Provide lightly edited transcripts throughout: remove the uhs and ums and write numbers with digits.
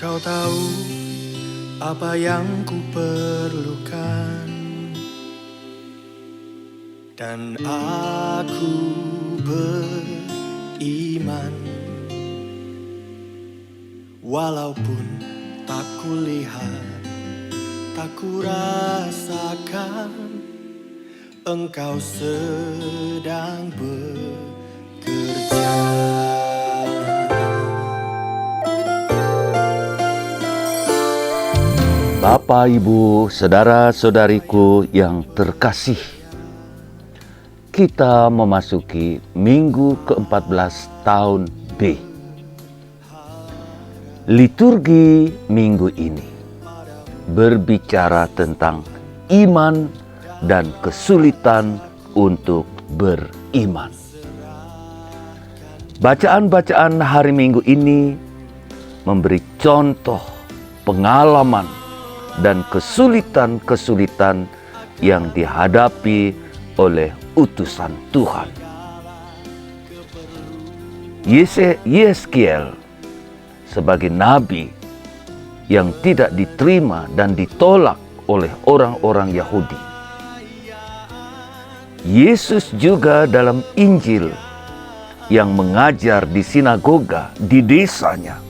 Kau tahu apa yang ku perlukan, dan aku beriman. Walaupun tak kulihat, tak kurasakan, Engkau sedang bekerja. Bapak, Ibu, saudara-saudariku yang terkasih, kita memasuki minggu ke-14 tahun B. Liturgi minggu ini berbicara tentang iman dan kesulitan untuk beriman. Bacaan-bacaan hari Minggu ini memberi contoh pengalaman dan kesulitan-kesulitan yang dihadapi oleh utusan Tuhan. Yeskiel sebagai nabi yang tidak diterima dan ditolak oleh orang-orang Yahudi. Yesus juga dalam Injil yang mengajar di sinagoga di desanya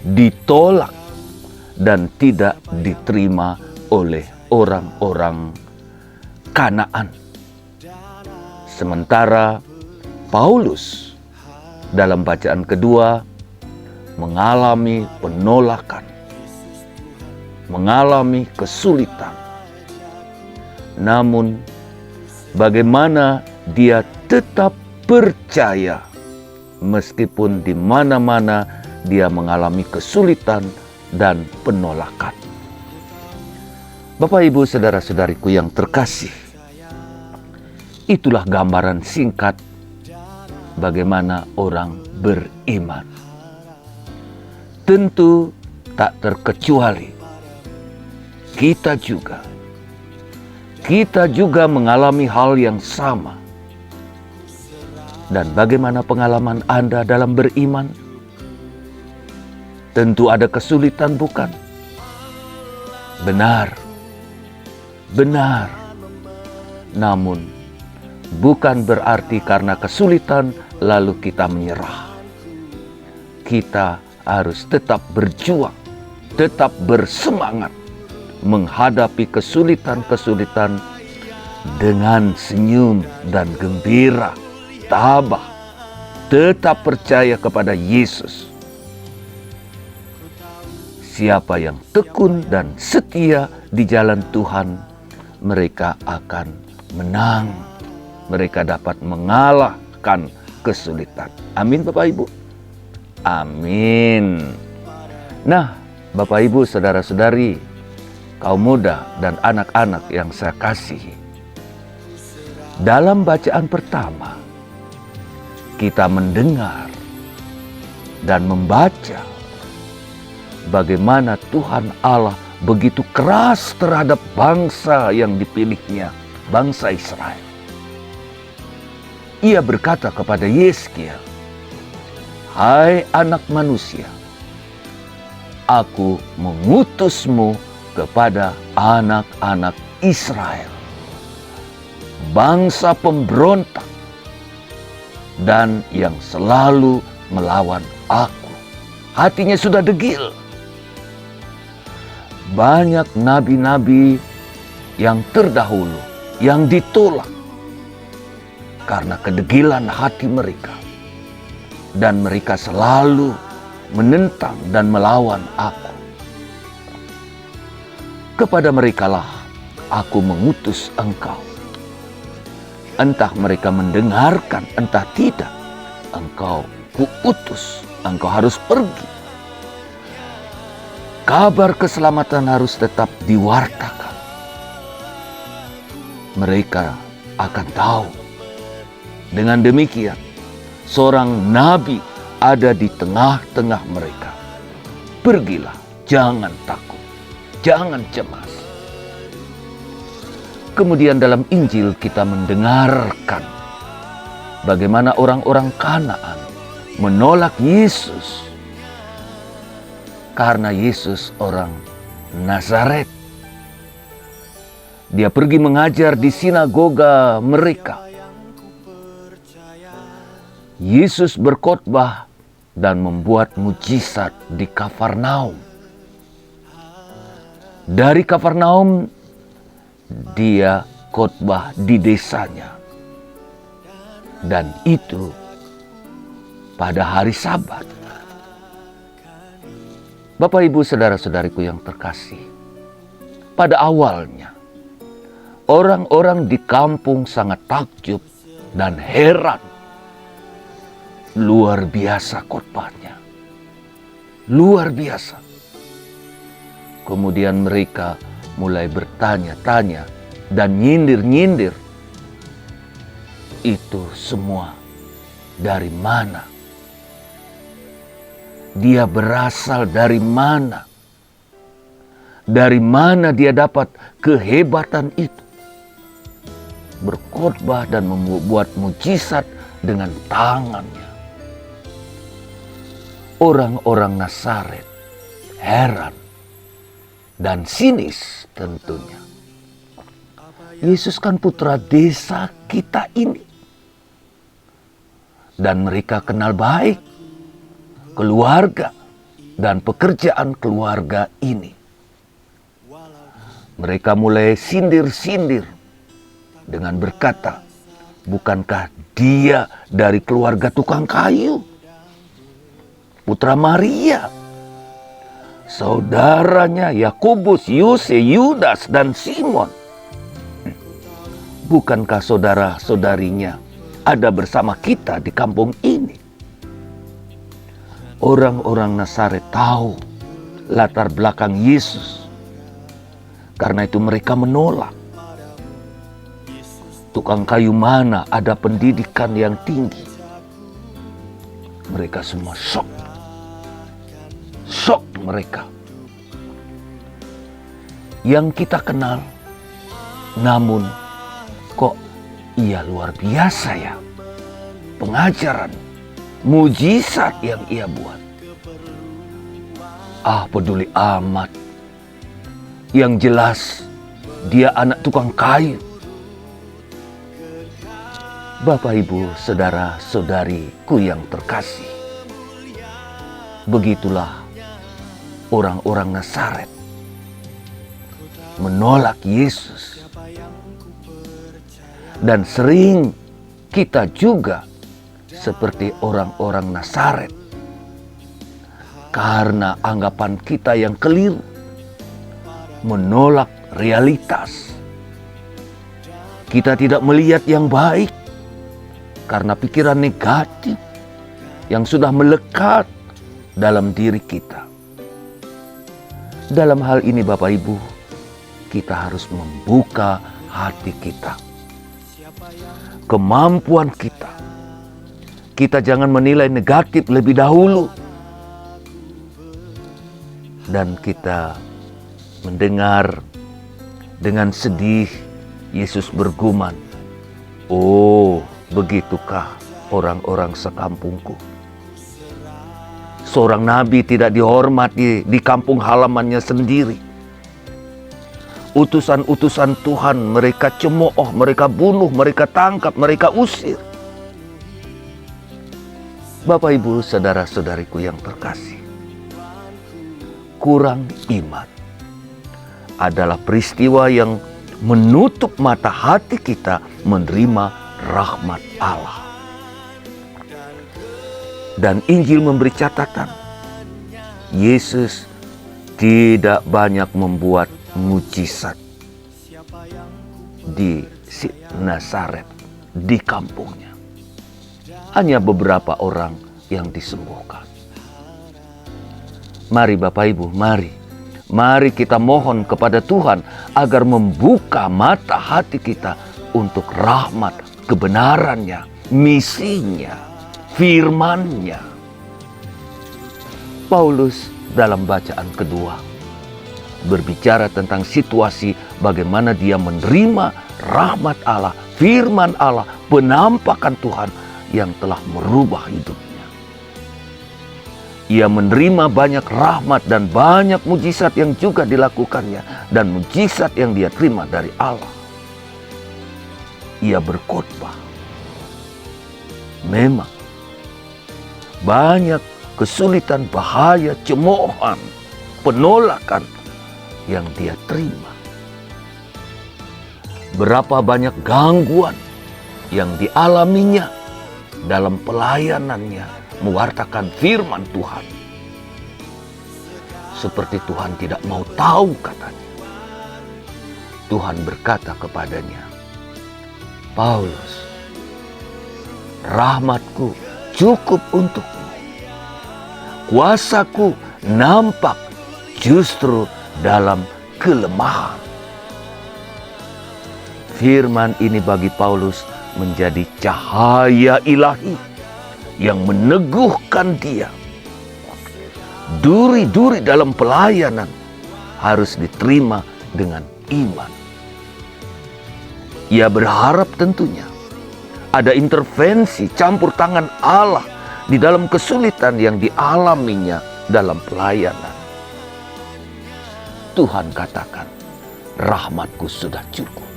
ditolak dan tidak diterima oleh orang-orang Kanaan. Sementara Paulus dalam bacaan kedua mengalami penolakan, mengalami kesulitan. Namun bagaimana dia tetap percaya meskipun di mana-mana dia mengalami kesulitan dan penolakan. Bapak, Ibu, saudara-saudariku yang terkasih, itulah gambaran singkat bagaimana orang beriman. Tentu tak terkecuali kita juga mengalami hal yang sama. Dan bagaimana pengalaman Anda dalam beriman? Tentu ada kesulitan, bukan? Benar. Namun, bukan berarti karena kesulitan lalu kita menyerah. Kita harus tetap berjuang, tetap bersemangat menghadapi kesulitan-kesulitan dengan senyum dan gembira, tabah, tetap percaya kepada Yesus. Siapa yang tekun dan setia di jalan Tuhan, mereka akan menang. Mereka dapat mengalahkan kesulitan. Amin, Bapak Ibu. Amin. Nah, Bapak Ibu, saudara-saudari, kaum muda dan anak-anak yang saya kasihi. Dalam bacaan pertama, kita mendengar dan membaca bagaimana Tuhan Allah begitu keras terhadap bangsa yang dipilihnya, bangsa Israel. Ia berkata kepada Yeskiel, "Hai anak manusia, aku mengutusmu kepada anak-anak Israel, bangsa pemberontak dan yang selalu melawan aku." Hatinya sudah degil. Banyak nabi-nabi yang terdahulu yang ditolak karena kedegilan hati mereka, dan mereka selalu menentang dan melawan aku. Kepada merekalah aku mengutus engkau. Entah mereka mendengarkan, entah tidak, engkau kuutus, engkau harus pergi. Kabar keselamatan harus tetap diwartakan. Mereka akan tahu. Dengan demikian, seorang nabi ada di tengah-tengah mereka. Pergilah, jangan takut, jangan cemas. Kemudian dalam Injil kita mendengarkan bagaimana orang-orang Kanaan menolak Yesus. Karena Yesus orang Nazaret. Dia pergi mengajar di sinagoga mereka. Yesus berkhotbah dan membuat mujizat di Kafarnaum. Dari Kafarnaum dia khotbah di desanya. Dan itu pada hari Sabat. Bapak, Ibu, saudara-saudariku yang terkasih, pada awalnya orang-orang di kampung sangat takjub dan heran. Luar biasa khotbahnya. Luar biasa. Kemudian mereka mulai bertanya-tanya dan nyindir-nyindir. Itu semua dari mana? Dia berasal dari mana? Dari mana dia dapat kehebatan itu? Berkhotbah dan membuat mujizat dengan tangannya. Orang-orang Nazaret heran dan sinis tentunya. Yesus kan putra desa kita ini. Dan mereka kenal baik keluarga dan pekerjaan keluarga ini. Mereka mulai sindir-sindir dengan berkata, bukankah dia dari keluarga tukang kayu? Putra Maria, saudaranya Yakobus, Yose, Yudas, dan Simon. Bukankah saudara-saudarinya ada bersama kita di kampung ini? Orang-orang Nazaret tahu latar belakang Yesus. Karena itu mereka menolak. Tukang kayu mana ada pendidikan yang tinggi? Mereka semua shock. Shock mereka. Yang kita kenal, namun kok ia luar biasa ya. Pengajaran, mujizat yang ia buat. Peduli amat. Yang jelas dia anak tukang kayu. Bapak, Ibu, saudara-saudariku yang terkasih. Begitulah orang-orang Nazaret menolak Yesus. Dan sering kita juga seperti orang-orang Nazaret. Karena anggapan kita yang keliru, menolak realitas. Kita tidak melihat yang baik karena pikiran negatif yang sudah melekat dalam diri kita. Dalam hal ini Bapak Ibu, kita harus membuka hati kita. Kemampuan kita. Kita jangan menilai negatif lebih dahulu. Dan kita mendengar dengan sedih Yesus bergumam, "Oh, begitukah orang-orang sekampungku? Seorang nabi tidak dihormati di kampung halamannya sendiri. Utusan-utusan Tuhan mereka cemooh, mereka bunuh, mereka tangkap, mereka usir." Bapak, Ibu, saudara-saudariku yang terkasih, kurang iman adalah peristiwa yang menutup mata hati kita menerima rahmat Allah. Dan Injil memberi catatan, Yesus tidak banyak membuat mujizat di Nazaret, di kampungnya. Hanya beberapa orang yang disembuhkan. Mari Bapak Ibu, mari kita mohon kepada Tuhan agar membuka mata hati kita untuk rahmat, kebenarannya, misinya, firman-Nya. Paulus dalam bacaan kedua berbicara tentang situasi bagaimana dia menerima rahmat Allah, firman Allah, penampakan Tuhan yang telah merubah hidupnya. Ia menerima banyak rahmat dan banyak mujizat yang juga dilakukannya, dan mujizat yang dia terima dari Allah. Ia berkhotbah. Memang banyak kesulitan, bahaya, cemoohan, penolakan yang dia terima. Berapa banyak gangguan yang dialaminya dalam pelayanannya mewartakan firman Tuhan. Seperti Tuhan tidak mau tahu, katanya. Tuhan berkata kepadanya, Paulus, rahmatku cukup untukmu. Kuasaku nampak justru dalam kelemahan. Firman ini bagi Paulus menjadi cahaya ilahi yang meneguhkan dia. Duri-duri dalam pelayanan harus diterima dengan iman. Ia berharap tentunya ada intervensi campur tangan Allah di dalam kesulitan yang dialaminya dalam pelayanan. Tuhan katakan, rahmatku sudah cukup.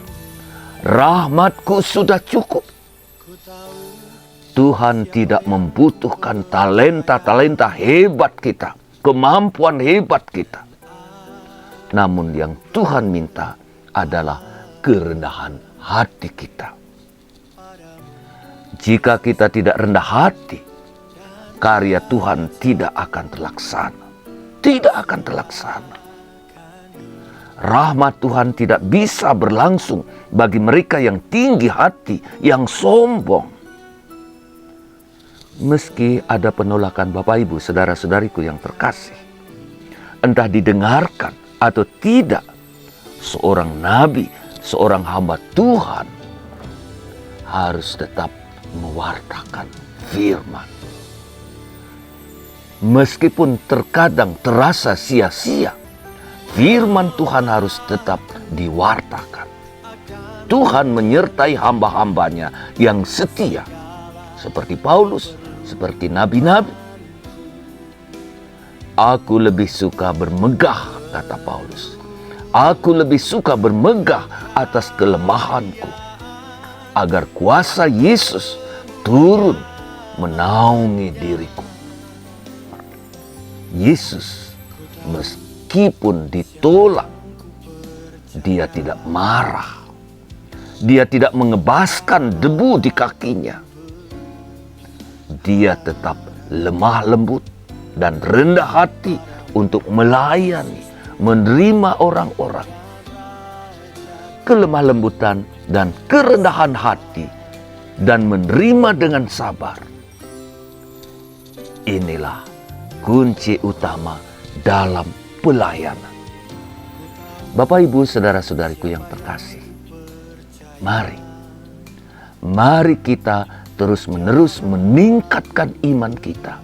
Rahmatku sudah cukup. Tuhan tidak membutuhkan talenta-talenta hebat kita, kemampuan hebat kita. Namun yang Tuhan minta adalah kerendahan hati kita. Jika kita tidak rendah hati, karya Tuhan tidak akan terlaksana. Tidak akan terlaksana. Rahmat Tuhan tidak bisa berlangsung bagi mereka yang tinggi hati, yang sombong. Meski ada penolakan Bapak Ibu, saudara-saudariku yang terkasih, entah didengarkan atau tidak, seorang nabi, seorang hamba Tuhan harus tetap mewartakan firman. Meskipun terkadang terasa sia-sia, firman Tuhan harus tetap diwartakan. Tuhan menyertai hamba-hambanya yang setia, seperti Paulus, seperti nabi-nabi. Aku lebih suka bermegah, kata Paulus. Aku lebih suka bermegah atas kelemahanku, agar kuasa Yesus turun menaungi diriku. Yesus meskipun ditolak, dia tidak marah. Dia tidak mengebaskan debu di kakinya. Dia tetap lemah lembut dan rendah hati untuk melayani, menerima orang-orang. Kelemah lembutan dan kerendahan hati dan menerima dengan sabar. Inilah kunci utama dalam pelayanan. Bapak, Ibu, saudara-saudariku yang terkasih, mari kita terus-menerus meningkatkan iman kita.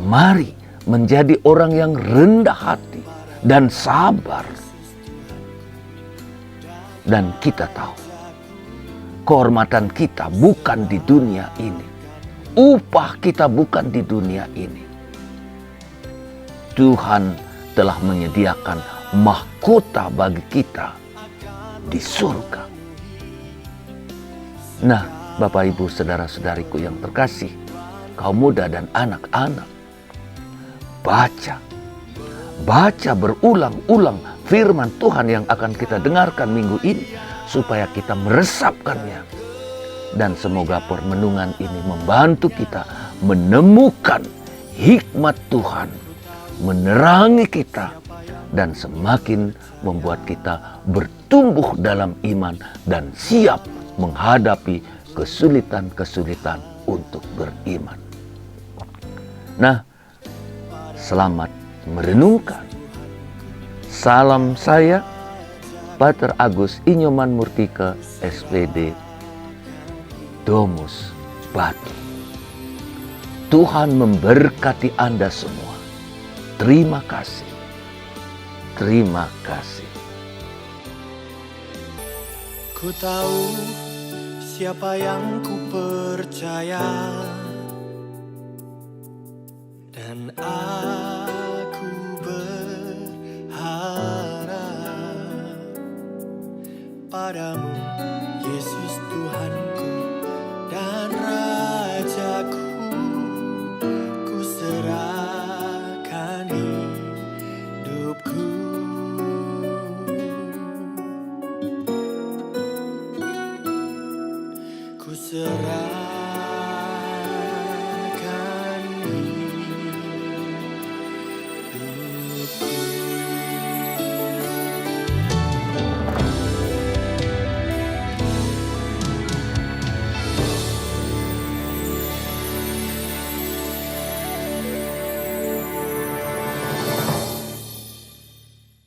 Mari menjadi orang yang rendah hati dan sabar. Dan kita tahu, kehormatan kita bukan di dunia ini. Upah kita bukan di dunia ini. Tuhan telah menyediakan mahkota bagi kita di surga. Nah, Bapak, Ibu, saudara-saudariku yang terkasih, kaum muda dan anak-anak, baca berulang-ulang firman Tuhan yang akan kita dengarkan minggu ini, supaya kita meresapkannya. Dan semoga permenungan ini membantu kita menemukan hikmat Tuhan, menerangi kita, dan semakin membuat kita bertumbuh dalam iman dan siap menghadapi kesulitan-kesulitan untuk beriman. Nah, selamat merenungkan. Salam saya, Pater Agus Inyoman Murtika, SPD, Domus Batu. Tuhan memberkati Anda semua. Terima kasih. Terima kasih. Ku tahu siapa yang ku percaya, Aku berharap padamu, Yesus Tuhanku dan Rajaku. Ku serahkan hidupku. Ku serahkan hidupku.